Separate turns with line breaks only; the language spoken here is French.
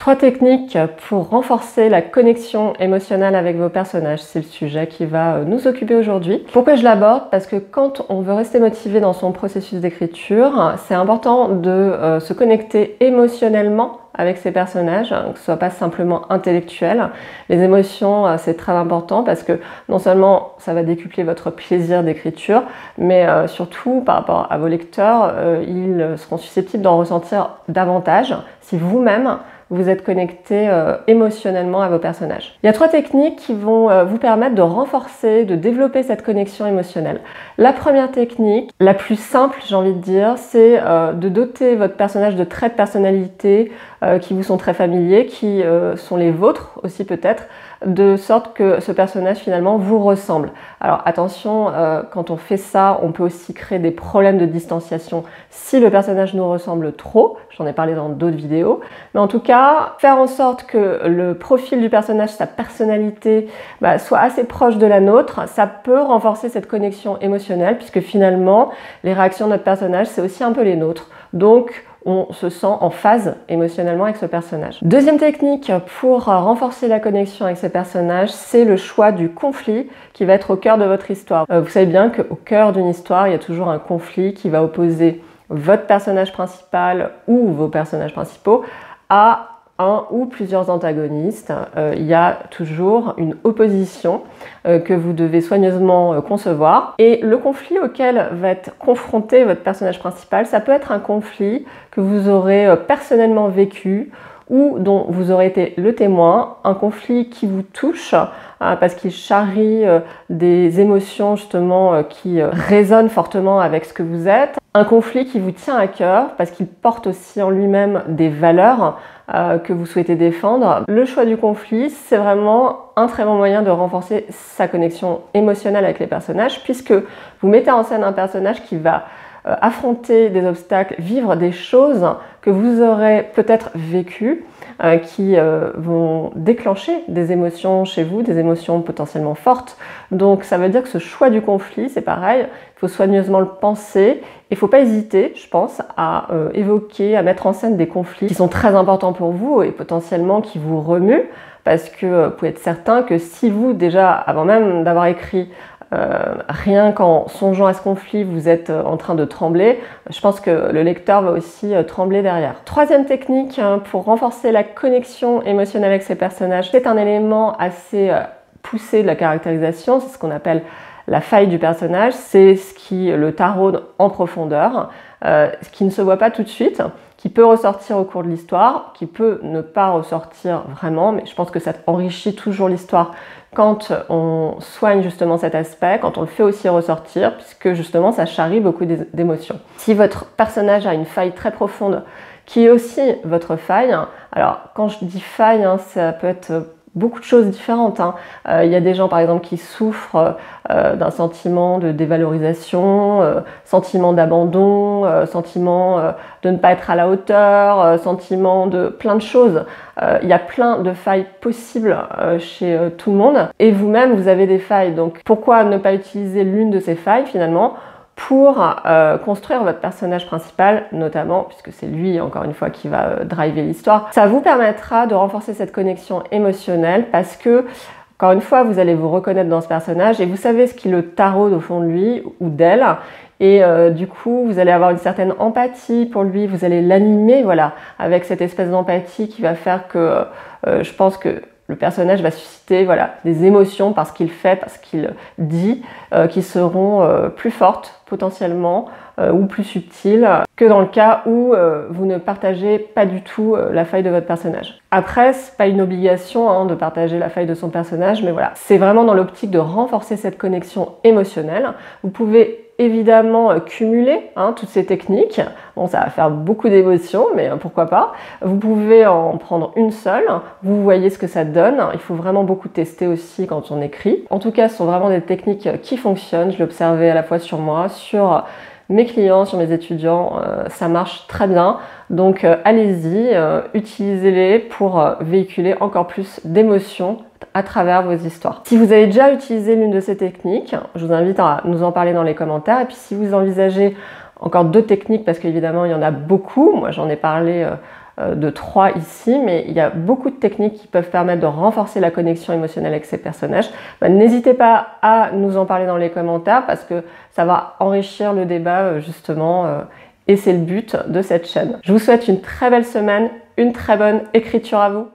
3 techniques pour renforcer la connexion émotionnelle avec vos personnages. C'est le sujet qui va nous occuper aujourd'hui. Pourquoi je l'aborde? Parce que quand on veut rester motivé dans son processus d'écriture, c'est important de se connecter émotionnellement avec ses personnages, que ce soit pas simplement intellectuel. Les émotions, c'est très important parce que non seulement ça va décupler votre plaisir d'écriture, mais surtout par rapport à vos lecteurs, ils seront susceptibles d'en ressentir davantage si vous-même vous êtes connecté émotionnellement à vos personnages. Il y a 3 techniques qui vont vous permettre de renforcer, de développer cette connexion émotionnelle. La première technique, la plus simple j'ai envie de dire, c'est de doter votre personnage de traits de personnalité qui vous sont très familiers, qui sont les vôtres aussi peut-être, de sorte que ce personnage finalement vous ressemble. Alors attention, quand on fait ça, on peut aussi créer des problèmes de distanciation si le personnage nous ressemble trop, j'en ai parlé dans d'autres vidéos, mais en tout cas, faire en sorte que le profil du personnage, sa personnalité, soit assez proche de la nôtre, ça peut renforcer cette connexion émotionnelle, puisque finalement, les réactions de notre personnage, c'est aussi un peu les nôtres. Donc, on se sent en phase émotionnellement avec ce personnage. Deuxième technique pour renforcer la connexion avec ces personnages, c'est le choix du conflit qui va être au cœur de votre histoire. Vous savez bien qu'au cœur d'une histoire, il y a toujours un conflit qui va opposer votre personnage principal ou vos personnages principaux à un ou plusieurs antagonistes. Il y a toujours une opposition que vous devez soigneusement concevoir. Et le conflit auquel va être confronté votre personnage principal, ça peut être un conflit que vous aurez personnellement vécu ou dont vous aurez été le témoin, un conflit qui vous touche parce qu'il charrie des émotions justement qui résonnent fortement avec ce que vous êtes, un conflit qui vous tient à cœur parce qu'il porte aussi en lui-même des valeurs que vous souhaitez défendre. Le choix du conflit, c'est vraiment un très bon moyen de renforcer sa connexion émotionnelle avec les personnages, puisque vous mettez en scène un personnage qui va affronter des obstacles, vivre des choses que vous aurez peut-être vécues, qui vont déclencher des émotions chez vous, des émotions potentiellement fortes. Donc ça veut dire que ce choix du conflit, c'est pareil, il faut soigneusement le penser. Il ne faut pas hésiter, je pense, à évoquer, à mettre en scène des conflits qui sont très importants pour vous et potentiellement qui vous remuent, parce que vous pouvez être certain que si vous, déjà, avant même d'avoir écrit, rien qu'en songeant à ce conflit, vous êtes en train de trembler, je pense que le lecteur va aussi trembler derrière. Troisième technique pour renforcer la connexion émotionnelle avec ces personnages, c'est un élément assez poussé de la caractérisation, c'est ce qu'on appelle la faille du personnage, c'est ce qui le taraude en profondeur, ce qui ne se voit pas tout de suite, qui peut ressortir au cours de l'histoire, qui peut ne pas ressortir vraiment, mais je pense que ça enrichit toujours l'histoire quand on soigne justement cet aspect, quand on le fait aussi ressortir, puisque justement ça charrie beaucoup d'émotions. Si votre personnage a une faille très profonde, qui est aussi votre faille, alors quand je dis faille, ça peut être beaucoup de choses différentes. Il y a des gens par exemple qui souffrent d'un sentiment de dévalorisation, sentiment d'abandon, sentiment de ne pas être à la hauteur, sentiment de plein de choses. Il y a plein de failles possibles chez tout le monde. Et vous-même, vous avez des failles. Donc pourquoi ne pas utiliser l'une de ces failles finalement pour construire votre personnage principal, notamment, puisque c'est lui, encore une fois, qui va driver l'histoire. Ça vous permettra de renforcer cette connexion émotionnelle parce que, encore une fois, vous allez vous reconnaître dans ce personnage et vous savez ce qui le taraude au fond de lui ou d'elle. Et du coup, vous allez avoir une certaine empathie pour lui, vous allez l'animer, voilà, avec cette espèce d'empathie qui va faire que je pense que le personnage va susciter des émotions par ce qu'il fait, par ce qu'il dit, qui seront plus fortes potentiellement ou plus subtiles que dans le cas où vous ne partagez pas du tout la faille de votre personnage. Après, c'est pas une obligation de partager la faille de son personnage, mais voilà, c'est vraiment dans l'optique de renforcer cette connexion émotionnelle. Vous pouvez évidemment cumuler toutes ces techniques. Bon, ça va faire beaucoup d'émotions, mais pourquoi pas. Vous pouvez en prendre une seule, vous voyez ce que ça donne. Il faut vraiment beaucoup tester aussi quand on écrit. En tout cas, ce sont vraiment des techniques qui fonctionnent. Je l'ai observé à la fois sur moi, sur mes clients, sur mes étudiants, ça marche très bien. Donc allez-y, utilisez-les pour véhiculer encore plus d'émotions à travers vos histoires. Si vous avez déjà utilisé l'une de ces techniques, je vous invite à nous en parler dans les commentaires. Et puis si vous envisagez encore d'autres techniques, parce qu'évidemment il y en a beaucoup, moi j'en ai parlé de 3 ici, mais il y a beaucoup de techniques qui peuvent permettre de renforcer la connexion émotionnelle avec ces personnages. N'hésitez pas à nous en parler dans les commentaires parce que ça va enrichir le débat justement et c'est le but de cette chaîne. Je vous souhaite une très belle semaine, une très bonne écriture à vous.